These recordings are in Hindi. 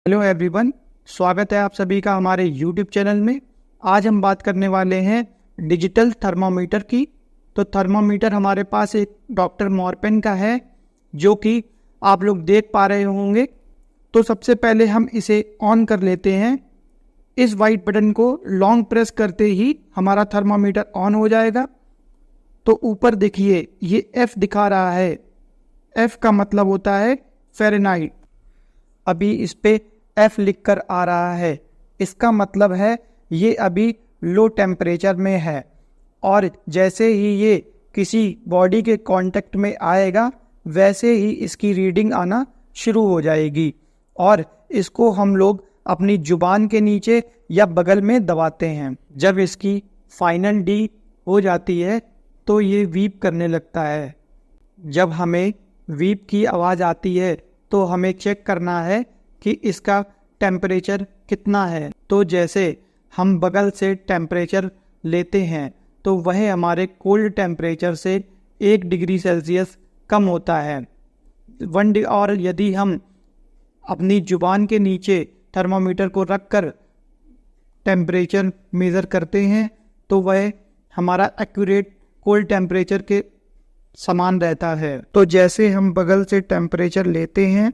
हेलो एवरीवन, स्वागत है आप सभी का हमारे यूट्यूब चैनल में। आज हम बात करने वाले हैं डिजिटल थर्मामीटर की। तो थर्मामीटर हमारे पास एक डॉक्टर मॉर्पेन का है जो कि आप लोग देख पा रहे होंगे। तो सबसे पहले हम इसे ऑन कर लेते हैं। इस वाइट बटन को लॉन्ग प्रेस करते ही हमारा थर्मामीटर ऑन हो जाएगा। तो ऊपर देखिए ये F दिखा रहा है। F का मतलब होता है फ़ारेनहाइट। अभी इस पे F लिख कर आ रहा है, इसका मतलब है ये अभी लो टेम्परेचर में है। और जैसे ही ये किसी बॉडी के कांटेक्ट में आएगा वैसे ही इसकी रीडिंग आना शुरू हो जाएगी। और इसको हम लोग अपनी जुबान के नीचे या बगल में दबाते हैं। जब इसकी फाइनल डी हो जाती है तो ये वीप करने लगता है। जब हमें वीप की आवाज़ आती है तो हमें चेक करना है कि इसका टेम्परेचर कितना है। तो जैसे हम बगल से टेम्परेचर लेते हैं तो वह हमारे कोल्ड टेम्परेचर से 1 डिग्री सेल्सियस कम होता है। और यदि हम अपनी जुबान के नीचे थर्मामीटर को रखकर टेम्परेचर मेज़र करते हैं तो वह हमारा एक्यूरेट कोल्ड टेम्परेचर के समान रहता है। तो जैसे हम बगल से टेम्परेचर लेते हैं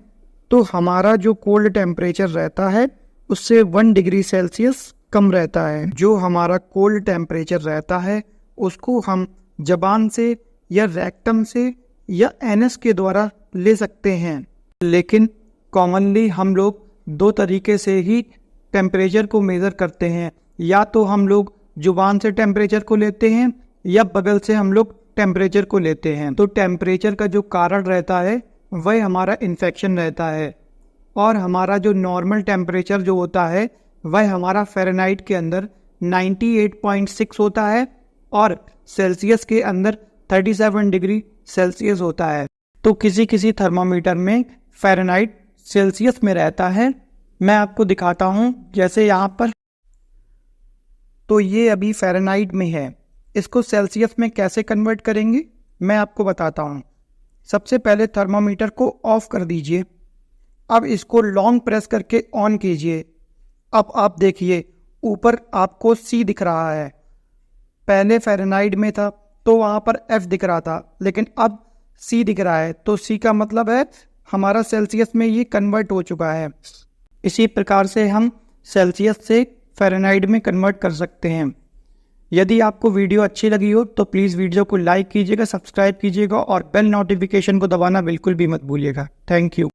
तो हमारा जो कोल्ड टेम्परेचर रहता है उससे 1 डिग्री सेल्सियस कम रहता है। जो हमारा कोल्ड टेम्परेचर रहता है उसको हम जबान से या रेक्टम से या एनस के द्वारा ले सकते हैं। लेकिन कॉमनली हम लोग 2 तरीके से ही टेम्परेचर को मेज़र करते हैं। या तो हम लोग जुबान से टेम्परेचर को लेते हैं या बगल से हम लोग टेम्परेचर को लेते हैं। तो टेम्परेचर का जो कारण रहता है वह हमारा इन्फेक्शन रहता है। और हमारा जो नॉर्मल टेम्परेचर जो होता है वह हमारा फ़ारेनहाइट के अंदर 98.6 होता है और सेल्सियस के अंदर 37 डिग्री सेल्सियस होता है। तो किसी किसी थर्मामीटर में फ़ारेनहाइट सेल्सियस में रहता है। मैं आपको दिखाता हूँ, जैसे यहाँ पर तो ये अभी फ़ारेनहाइट में है। इसको सेल्सियस में कैसे कन्वर्ट करेंगे मैं आपको बताता हूँ। सबसे पहले थर्मामीटर को ऑफ कर दीजिए। अब इसको लॉन्ग प्रेस करके ऑन कीजिए। अब आप देखिए ऊपर आपको C दिख रहा है। पहले फ़ारेनहाइट में था तो वहाँ पर F दिख रहा था, लेकिन अब C दिख रहा है। तो C का मतलब है हमारा सेल्सियस में ये कन्वर्ट हो चुका है। इसी प्रकार से हम सेल्सियस से फ़ारेनहाइट में कन्वर्ट कर सकते हैं। यदि आपको वीडियो अच्छी लगी हो तो प्लीज़ वीडियो को लाइक कीजिएगा, सब्सक्राइब कीजिएगा और बेल नोटिफिकेशन को दबाना बिल्कुल भी मत भूलिएगा। Thank you.